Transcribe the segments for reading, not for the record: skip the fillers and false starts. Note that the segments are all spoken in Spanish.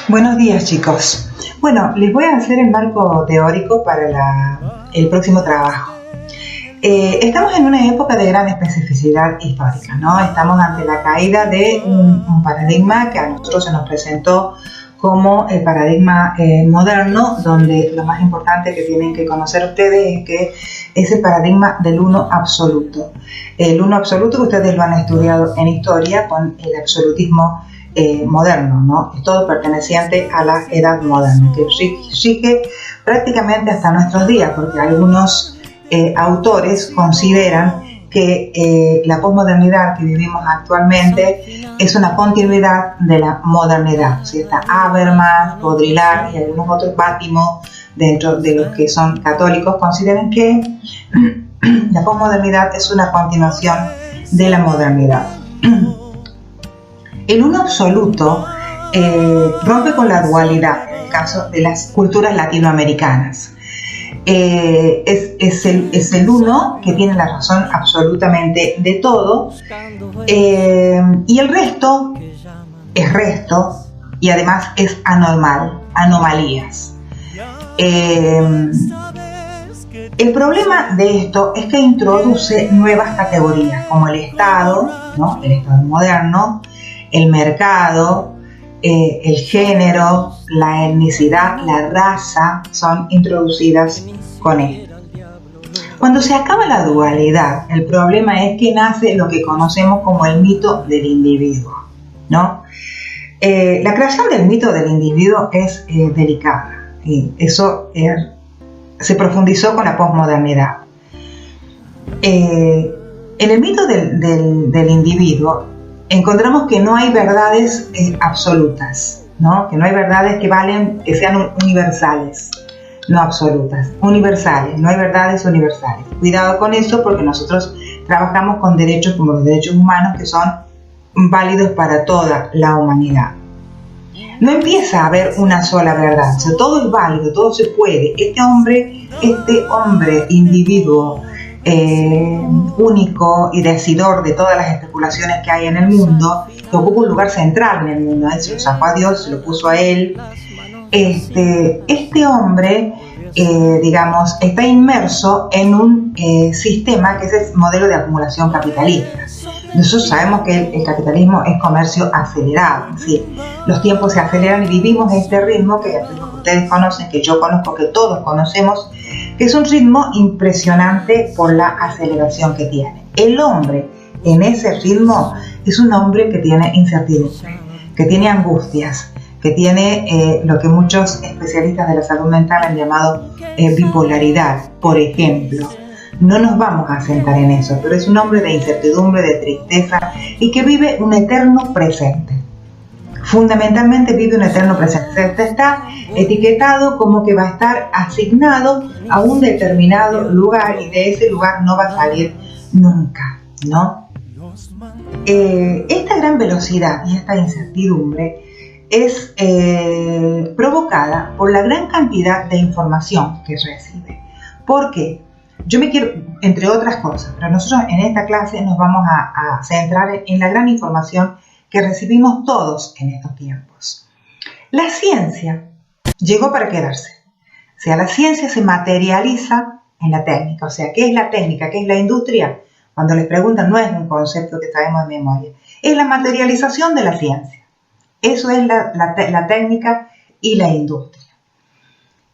Buenos días, chicos. Bueno, les voy a hacer el marco teórico para el próximo trabajo. Estamos en una época de gran especificidad histórica, ¿no? Estamos ante la caída de un paradigma que a nosotros se nos presentó como el paradigma moderno, donde lo más importante que tienen que conocer ustedes es que es el paradigma del uno absoluto. El uno absoluto que ustedes lo han estudiado en historia con el absolutismo moderno, ¿no? Es todo perteneciente a la edad moderna, que sigue prácticamente hasta nuestros días, porque algunos autores consideran que la posmodernidad que vivimos actualmente es una continuidad de la modernidad. ¿Sí? Está Habermas, Baudrillard y algunos otros Bátimo, dentro de los que son católicos, consideran que la posmodernidad es una continuación de la modernidad. El uno absoluto rompe con la dualidad en el caso de las culturas latinoamericanas. Es el uno que tiene la razón absolutamente de todo, y el resto es resto y además es anomalías. El problema de esto es que introduce nuevas categorías como el Estado, ¿no? El Estado moderno, el mercado, el género, la etnicidad, la raza son introducidas con esto. Cuando se acaba la dualidad, el problema es que nace lo que conocemos como el mito del individuo, ¿no? La creación del mito del individuo es delicada, y eso se profundizó con la posmodernidad. En el mito del individuo encontramos que no hay verdades absolutas, ¿no? Que no hay verdades que sean universales, no absolutas, universales, no hay verdades universales. Cuidado con eso, porque nosotros trabajamos con derechos como los derechos humanos, que son válidos para toda la humanidad. No empieza a haber una sola verdad, o sea, todo es válido, todo se puede. Este hombre, individuo, único y decidor de todas las especulaciones que hay en el mundo, que ocupa un lugar central en el mundo, se lo sacó a Dios, se lo puso a él. Este hombre, digamos, está inmerso en un sistema que es el modelo de acumulación capitalista. Nosotros sabemos que el capitalismo es comercio acelerado, ¿sí? Los tiempos se aceleran y vivimos este ritmo que ustedes conocen, que yo conozco, que todos conocemos, que es un ritmo impresionante por la aceleración que tiene. El hombre en ese ritmo es un hombre que tiene incertidumbre, que tiene angustias, que tiene lo que muchos especialistas de la salud mental han llamado bipolaridad, por ejemplo. No nos vamos a sentar en eso, pero es un hombre de incertidumbre, de tristeza y que vive un eterno presente. Fundamentalmente vive un eterno presente. Está etiquetado como que va a estar asignado a un determinado lugar y de ese lugar no va a salir nunca, ¿no? Esta gran velocidad y esta incertidumbre es provocada por la gran cantidad de información que recibe. ¿Por qué? Yo me quiero, entre otras cosas, pero nosotros en esta clase nos vamos a centrar en la gran información que recibimos todos en estos tiempos. La ciencia llegó para quedarse. O sea, la ciencia se materializa en la técnica. O sea, ¿qué es la técnica? ¿Qué es la industria? Cuando les preguntan, no es un concepto que traemos de memoria. Es la materialización de la ciencia. Eso es la técnica y la industria.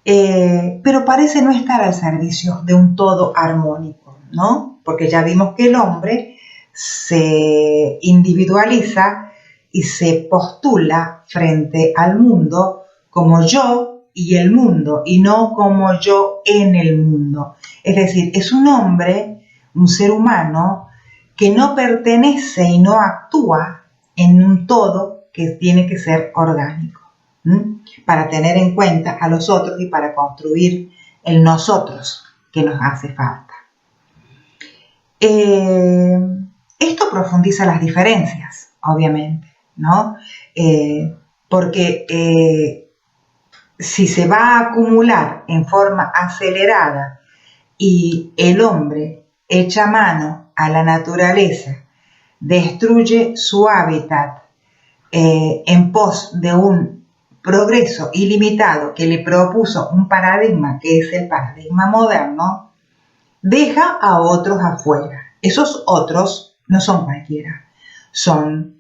Pero parece no estar al servicio de un todo armónico, ¿no? Porque ya vimos que el hombre se individualiza y se postula frente al mundo como yo y el mundo, y no como yo en el mundo. Es decir, es un hombre, un ser humano, que no pertenece y no actúa en un todo que tiene que ser orgánico, para tener en cuenta a los otros y para construir el nosotros que nos hace falta. Esto profundiza las diferencias, obviamente, ¿no? Porque si se va a acumular en forma acelerada y el hombre echa mano a la naturaleza, destruye su hábitat en pos de un progreso ilimitado que le propuso un paradigma que es el paradigma moderno, deja a otros afuera. Esos otros no son cualquiera, son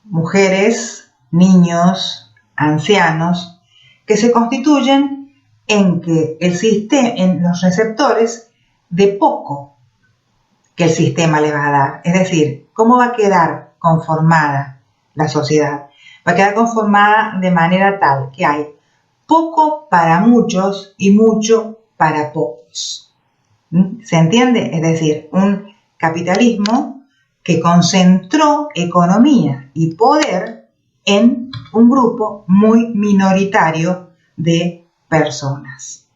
mujeres, niños, ancianos, que se constituyen en los receptores de poco que el sistema le va a dar. Es decir, ¿cómo va a quedar conformada la sociedad? Va a quedar conformada de manera tal que hay poco para muchos y mucho para pocos. ¿Se entiende? Es decir, un capitalismo que concentró economía y poder en un grupo muy minoritario de personas.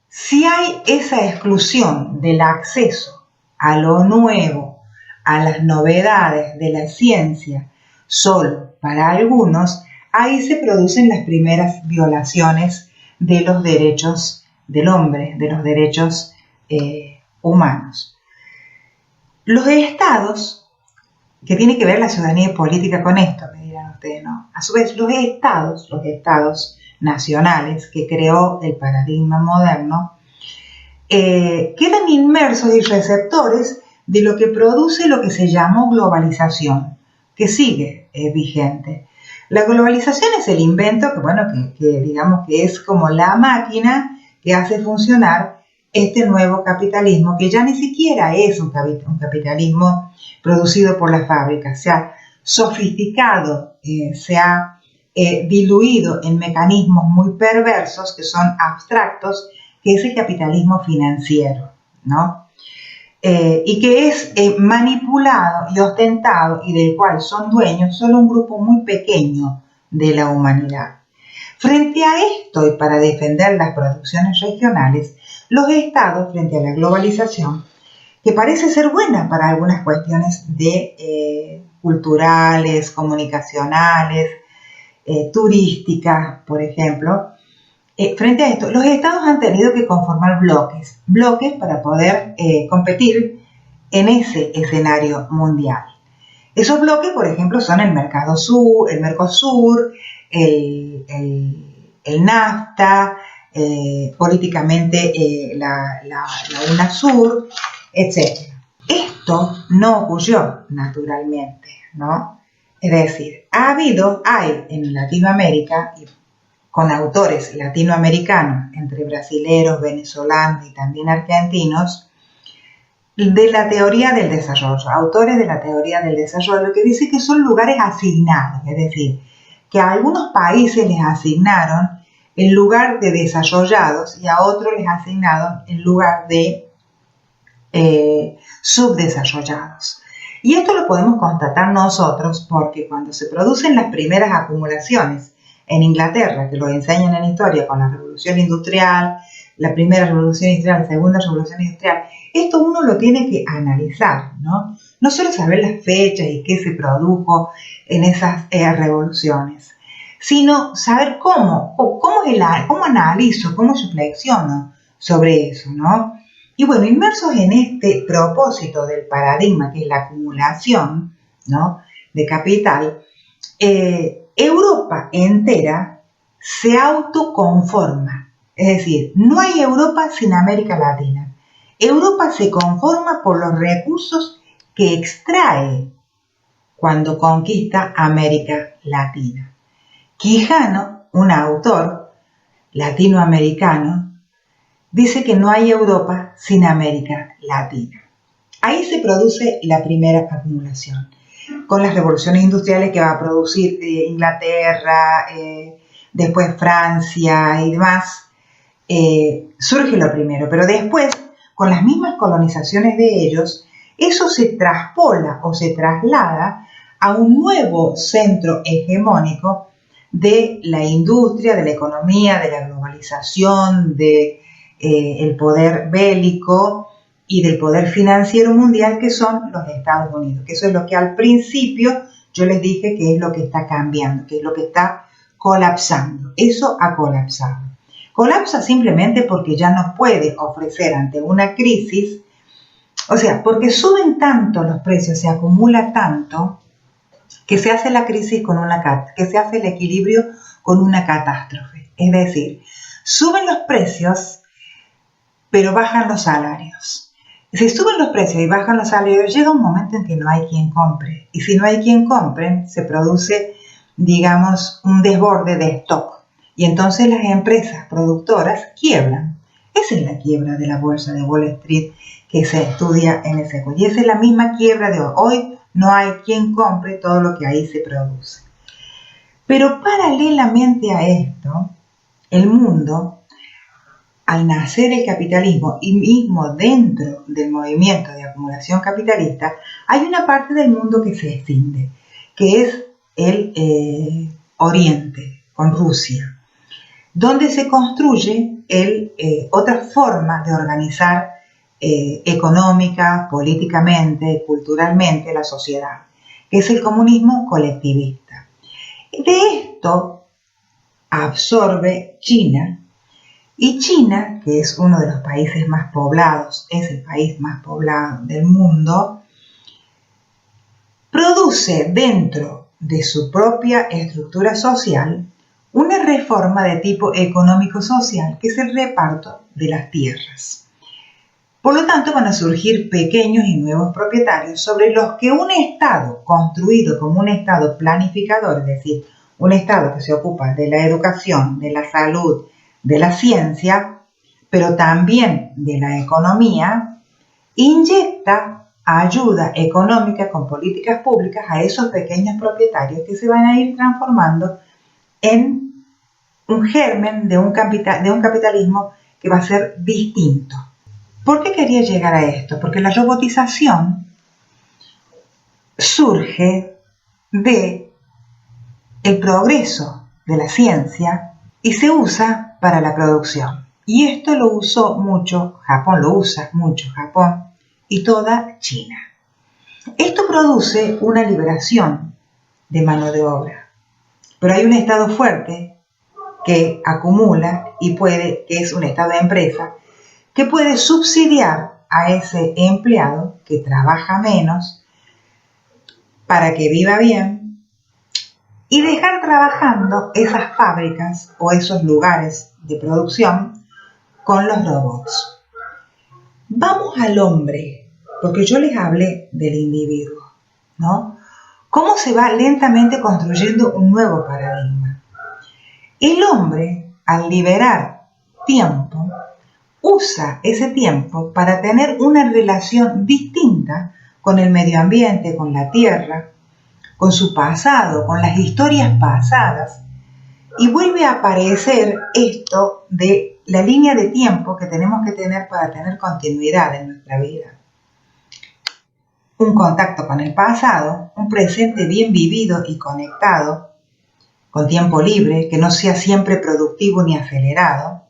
Si hay esa exclusión del acceso a lo nuevo, a las novedades de la ciencia, solo para algunos, ahí se producen las primeras violaciones de los derechos del hombre, de los derechos humanos. Los estados, que tiene que ver la ciudadanía política con esto, me dirán ustedes, ¿no? A su vez, los estados nacionales que creó el paradigma moderno, quedan inmersos y receptores de lo que produce lo que se llamó globalización, que sigue vigente. La globalización es el invento que digamos que es como la máquina que hace funcionar este nuevo capitalismo, que ya ni siquiera es un capitalismo producido por las fábricas, se ha sofisticado, se ha diluido en mecanismos muy perversos que son abstractos, que es el capitalismo financiero, ¿no? Y que es manipulado y ostentado y del cual son dueños solo un grupo muy pequeño de la humanidad. Frente a esto y para defender las producciones regionales, los estados, frente a la globalización, que parece ser buena para algunas cuestiones culturales, comunicacionales, turísticas, por ejemplo, frente a esto, los estados han tenido que conformar bloques para poder competir en ese escenario mundial. Esos bloques, por ejemplo, son el Mercosur, el NAFTA, políticamente la UNASUR, etc. Esto no ocurrió naturalmente, ¿no? Es decir, hay en Latinoamérica, con autores latinoamericanos, entre brasileros, venezolanos y también argentinos, de la teoría del desarrollo, autores de la teoría del desarrollo, que dice que son lugares asignados, es decir, que a algunos países les asignaron el lugar de desarrollados y a otros les asignaron el lugar de subdesarrollados. Y esto lo podemos constatar nosotros porque cuando se producen las primeras acumulaciones en Inglaterra, que lo enseñan en historia con la revolución industrial, la primera revolución industrial, la segunda revolución industrial, esto uno lo tiene que analizar, ¿no? No solo saber las fechas y qué se produjo en esas revoluciones, sino saber cómo analizo, cómo reflexiono sobre eso, ¿no? Y bueno, inmersos en este propósito del paradigma, que es la acumulación, ¿no?, de capital, Europa entera se autoconforma. Es decir, no hay Europa sin América Latina. Europa se conforma por los recursos que extrae cuando conquista América Latina. Quijano, un autor latinoamericano, dice que no hay Europa sin América Latina. Ahí se produce la primera acumulación, con las revoluciones industriales que va a producir Inglaterra, después Francia y demás. Surge lo primero, pero después, con las mismas colonizaciones de ellos, eso se traspola o se traslada a un nuevo centro hegemónico de la industria, de la economía, de la globalización, del poder bélico y del poder financiero mundial, que son los Estados Unidos, que eso es lo que al principio yo les dije que es lo que está cambiando, que es lo que está colapsando. Eso ha colapsado. Colapsa simplemente porque ya no puede ofrecer ante una crisis, o sea, porque suben tanto los precios, se acumula tanto, que se hace la crisis que se hace el equilibrio con una catástrofe. Es decir, suben los precios, pero bajan los salarios. Si suben los precios y bajan los salarios, llega un momento en que no hay quien compre. Y si no hay quien compre, se produce, digamos, un desborde de stock. Y entonces las empresas productoras quiebran. Esa es la quiebra de la bolsa de Wall Street que se estudia en el secuestro. Y esa es la misma quiebra de hoy. Hoy no hay quien compre todo lo que ahí se produce. Pero paralelamente a esto, el mundo, al nacer el capitalismo y mismo dentro del movimiento de acumulación capitalista, hay una parte del mundo que se extiende, que es el Oriente, con Rusia, donde se construye otra forma de organizar económica, políticamente, culturalmente la sociedad, que es el comunismo colectivista. De esto absorbe China, y China, que es uno de los países más poblados, es el país más poblado del mundo, produce dentro de su propia estructura social una reforma de tipo económico-social, que es el reparto de las tierras. Por lo tanto, van a surgir pequeños y nuevos propietarios sobre los que un Estado construido como un Estado planificador, es decir, un Estado que se ocupa de la educación, de la salud, de la ciencia, pero también de la economía, inyecta ayuda económica con políticas públicas a esos pequeños propietarios que se van a ir transformando en un germen de un capitalismo que va a ser distinto. ¿Por qué quería llegar a esto? Porque la robotización surge de el progreso de la ciencia y se usa para la producción. Y esto lo usó mucho Japón, lo usa mucho Japón y toda China. Esto produce una liberación de mano de obra, pero hay un Estado fuerte que acumula y que es un Estado de empresa, que puede subsidiar a ese empleado que trabaja menos para que viva bien y dejar trabajando esas fábricas o esos lugares de producción con los robots. Vamos al hombre, porque yo les hablé del individuo, ¿no? ¿Cómo se va lentamente construyendo un nuevo paradigma? El hombre, al liberar tiempo, usa ese tiempo para tener una relación distinta con el medio ambiente, con la tierra, con su pasado, con las historias pasadas, y vuelve a aparecer esto de la línea de tiempo que tenemos que tener para tener continuidad en nuestra vida. Un contacto con el pasado, un presente bien vivido y conectado, con tiempo libre, que no sea siempre productivo ni acelerado,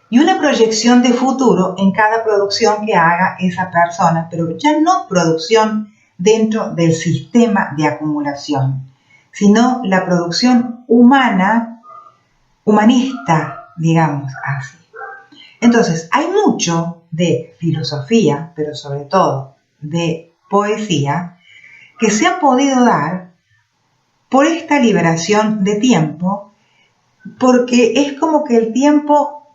y una proyección de futuro en cada producción que haga esa persona, pero ya no producción dentro del sistema de acumulación, sino la producción humana, humanista, digamos así. Entonces, hay mucho de filosofía, pero sobre todo de poesía, que se ha podido dar por esta liberación de tiempo, porque es como que el tiempo,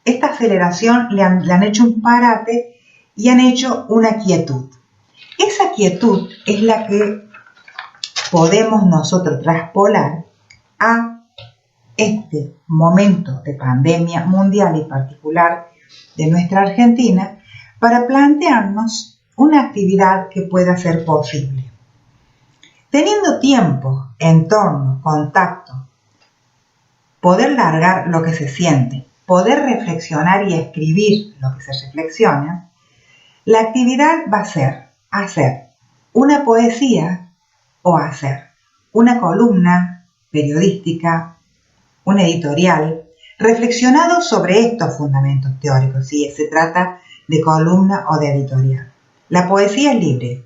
esta aceleración le han hecho un parate y han hecho una quietud. Esa quietud es la que podemos nosotros traspolar a este momento de pandemia mundial y particular de nuestra Argentina para plantearnos una actividad que pueda ser posible. Teniendo tiempo, entorno, contacto, poder largar lo que se siente, poder reflexionar y escribir lo que se reflexiona, la actividad va a ser hacer una poesía o hacer una columna periodística, un editorial, reflexionado sobre estos fundamentos teóricos, si se trata de columna o de editorial. La poesía es libre.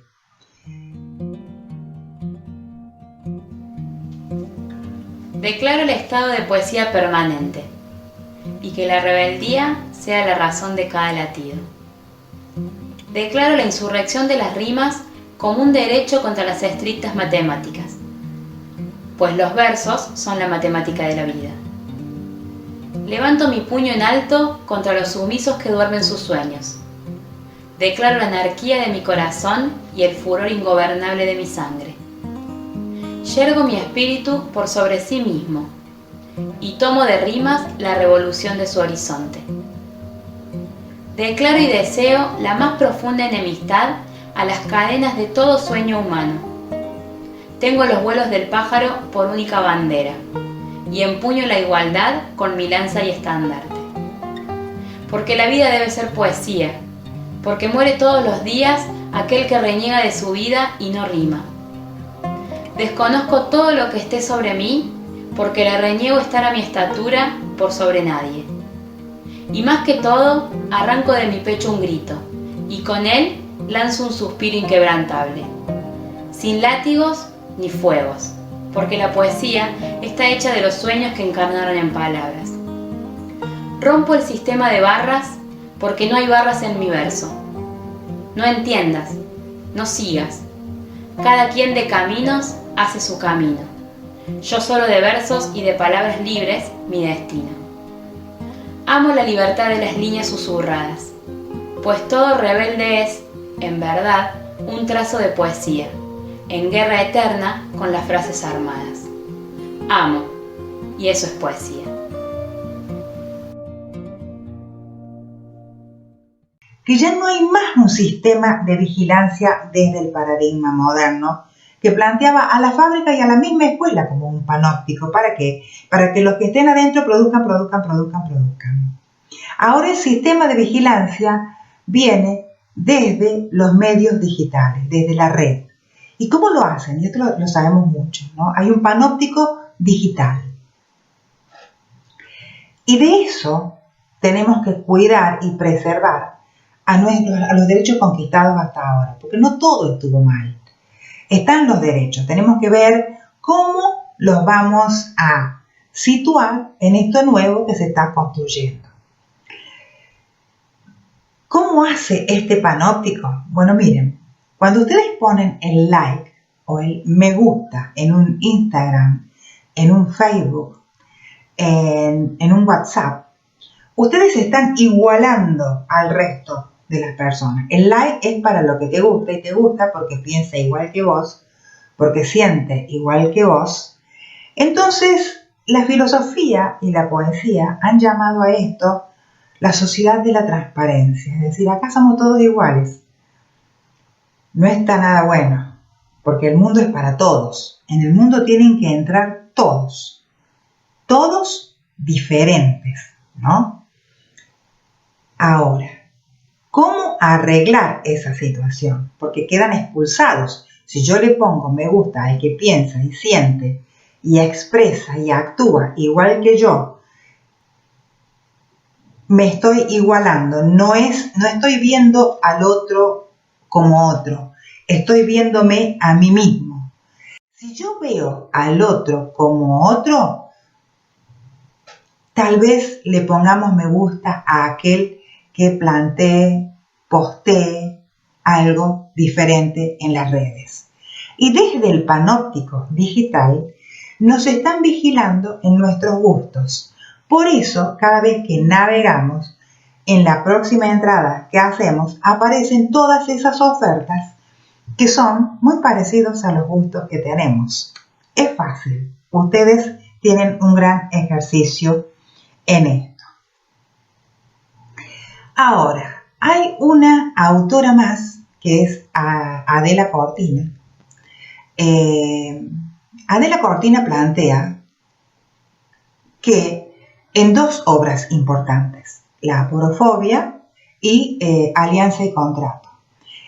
Declaro el estado de poesía permanente y que la rebeldía sea la razón de cada latido. Declaro la insurrección de las rimas como un derecho contra las estrictas matemáticas, pues los versos son la matemática de la vida. Levanto mi puño en alto contra los sumisos que duermen sus sueños. Declaro la anarquía de mi corazón y el furor ingobernable de mi sangre. Yergo mi espíritu por sobre sí mismo y tomo de rimas la revolución de su horizonte. Declaro y deseo la más profunda enemistad a las cadenas de todo sueño humano. Tengo los vuelos del pájaro por única bandera y empuño la igualdad con mi lanza y estandarte. Porque la vida debe ser poesía, porque muere todos los días aquel que reniega de su vida y no rima. Desconozco todo lo que esté sobre mí, porque le reniego estar a mi estatura por sobre nadie. Y más que todo, arranco de mi pecho un grito, y con él lanzo un suspiro inquebrantable, sin látigos ni fuegos, porque la poesía está hecha de los sueños que encarnaron en palabras. Rompo el sistema de barras, porque no hay barras en mi verso. No entiendas, no sigas. Cada quien de caminos hace su camino. Yo solo de versos y de palabras libres mi destino. Amo la libertad de las líneas susurradas, pues todo rebelde es, en verdad, un trazo de poesía, en guerra eterna con las frases armadas. Amo, y eso es poesía. Que ya no hay más un sistema de vigilancia desde el paradigma moderno que planteaba a la fábrica y a la misma escuela como un panóptico. ¿Para qué? Para que los que estén adentro produzcan. Ahora el sistema de vigilancia viene desde los medios digitales, desde la red. ¿Y cómo lo hacen? Y esto lo sabemos mucho, ¿no? Hay un panóptico digital. Y de eso tenemos que cuidar y preservar a los derechos conquistados hasta ahora, porque no todo estuvo mal. Están los derechos, tenemos que ver cómo los vamos a situar en esto nuevo que se está construyendo. ¿Cómo hace este panóptico? Bueno, miren, cuando ustedes ponen el like o el me gusta en un Instagram, en un Facebook, en un WhatsApp, ustedes se están igualando al resto de las personas. El like es para lo que te gusta y te gusta porque piensa igual que vos, porque siente igual que vos. Entonces, la filosofía y la poesía han llamado a esto la sociedad de la transparencia, es decir, acá somos todos iguales. No está nada bueno, porque el mundo es para todos. En el mundo tienen que entrar todos diferentes, ¿no? Ahora, ¿cómo arreglar esa situación? Porque quedan expulsados. Si yo le pongo me gusta al que piensa y siente y expresa y actúa igual que yo, me estoy igualando. No estoy viendo al otro como otro. Estoy viéndome a mí mismo. Si yo veo al otro como otro, tal vez le pongamos me gusta a aquel que plantee, postee algo diferente en las redes. Y desde el panóptico digital nos están vigilando en nuestros gustos. Por eso, cada vez que navegamos, en la próxima entrada que hacemos, aparecen todas esas ofertas que son muy parecidos a los gustos que tenemos. Es fácil. Ustedes tienen un gran ejercicio en esto. Ahora, hay una autora más que es Adela Cortina. Adela Cortina plantea que en dos obras importantes, La aporofobia y Alianza y Contrato,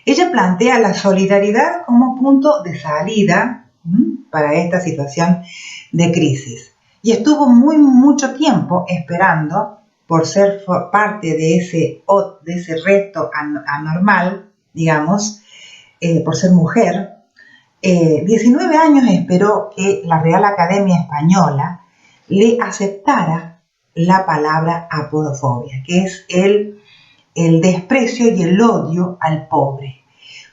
ella plantea la solidaridad como punto de salida para esta situación de crisis. Y estuvo mucho tiempo esperando por ser parte de ese reto anormal, digamos, por ser mujer. 19 años esperó que la Real Academia Española le aceptara la palabra apodofobia, que es el desprecio y el odio al pobre.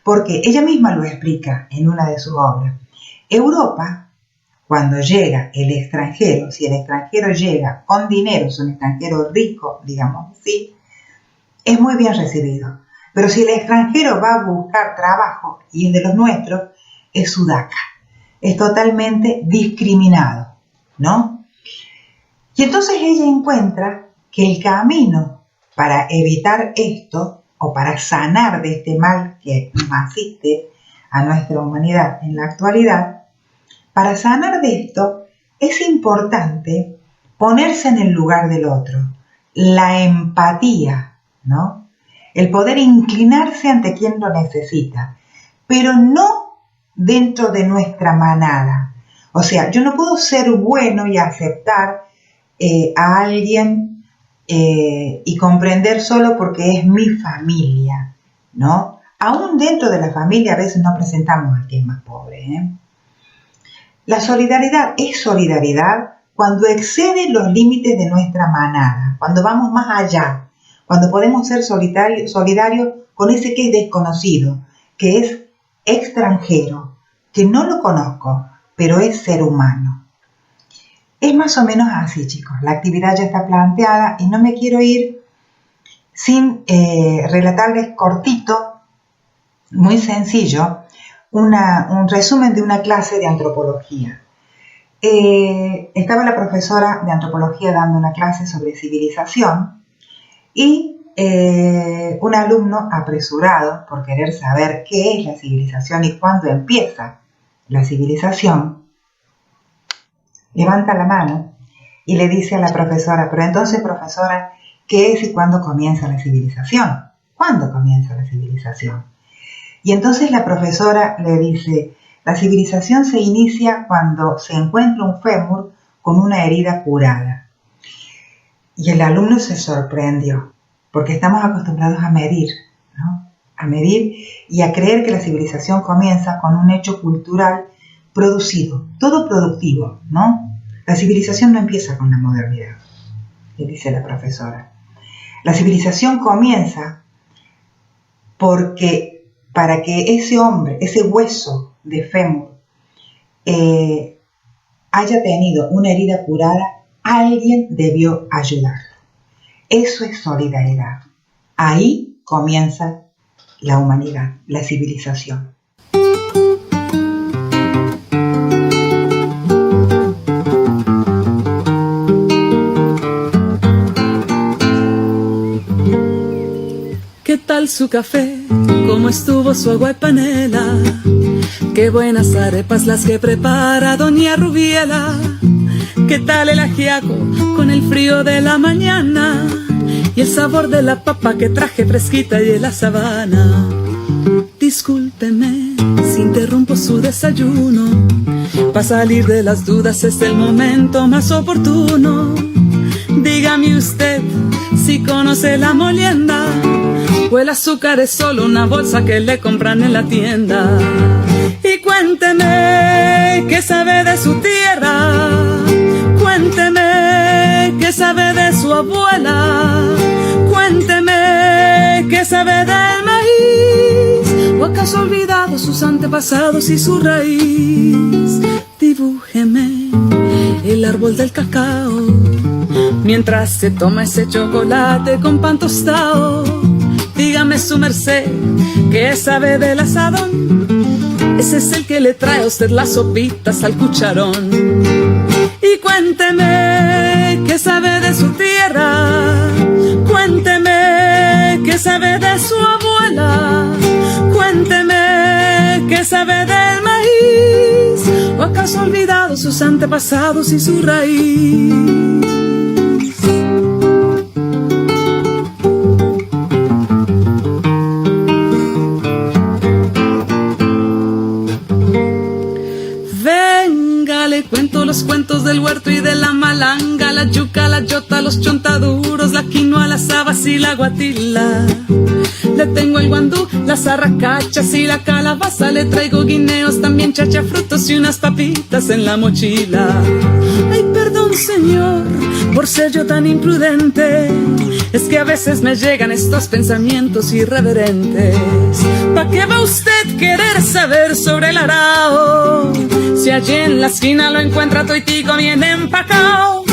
Porque ella misma lo explica en una de sus obras. Europa, cuando llega el extranjero, si el extranjero llega con dinero, es un extranjero rico, digamos así, es muy bien recibido. Pero si el extranjero va a buscar trabajo y es de los nuestros, es sudaca. Es totalmente discriminado, ¿no? Y entonces ella encuentra que el camino para evitar esto o para sanar de este mal que nos asiste a nuestra humanidad en la actualidad, para sanar de esto es importante ponerse en el lugar del otro, la empatía, ¿no? El poder inclinarse ante quien lo necesita, pero no dentro de nuestra manada. O sea, yo no puedo ser bueno y aceptar a alguien y comprender solo porque es mi familia, ¿no? Aún dentro de la familia a veces no presentamos al que es más pobre, ¿eh? La solidaridad es solidaridad cuando excede los límites de nuestra manada, cuando vamos más allá, cuando podemos ser solidarios con ese que es desconocido, que es extranjero, que no lo conozco, pero es ser humano. Es más o menos así, chicos. La actividad ya está planteada y no me quiero ir sin relatarles cortito, muy sencillo, un resumen de una clase de antropología. Estaba la profesora de antropología dando una clase sobre civilización y un alumno apresurado por querer saber qué es la civilización y cuándo empieza la civilización, levanta la mano y le dice a la profesora: pero entonces, profesora, ¿qué es y cuándo comienza la civilización? ¿Cuándo comienza la civilización? Y entonces la profesora le dice: la civilización se inicia cuando se encuentra un fémur con una herida curada. Y el alumno se sorprendió, porque estamos acostumbrados a medir, ¿no? A medir y a creer que la civilización comienza con un hecho cultural producido, todo productivo, ¿no? La civilización no empieza con la modernidad, le dice la profesora. La civilización comienza porque para que ese hombre, ese hueso de fémur, haya tenido una herida curada, alguien debió ayudarlo. Eso es solidaridad. Ahí comienza la humanidad, la civilización. ¿Qué tal su café? ¿Cómo estuvo su agua y panela? Qué buenas arepas las que prepara doña Rubiela. ¿Qué tal el ajiaco con el frío de la mañana? Y el sabor de la papa que traje fresquita y de la sabana. Discúlpeme si interrumpo su desayuno. Para salir de las dudas es el momento más oportuno. Dígame usted si conoce la molienda, o el azúcar es solo una bolsa que le compran en la tienda. Y cuénteme qué sabe de su tierra, cuénteme qué sabe de su abuela, cuénteme qué sabe del maíz, o acaso ha olvidado sus antepasados y su raíz. Dibújeme el árbol del cacao mientras se toma ese chocolate con pan tostado. Dígame su merced, ¿qué sabe del asadón? Ese es el que le trae a usted las sopitas al cucharón. Y cuénteme, ¿qué sabe de su tierra? Cuénteme, ¿qué sabe de su abuela? Cuénteme, ¿qué sabe del maíz? ¿O acaso ha olvidado sus antepasados y su raíz? Cuento los cuentos del huerto y de la malanga, la yuca, la yota, los chontaduros, la quinoa, las habas y la guatila. Le tengo el guandú, las arracachas y la calabaza. Le traigo guineos, también chachafrutos y unas papitas en la mochila. Ay, perdón señor, por ser yo tan imprudente. Es que a veces me llegan estos pensamientos irreverentes. ¿Pa' qué va usted querer saber sobre el arao? Si allí en la esquina lo encuentra toitico bien empacao.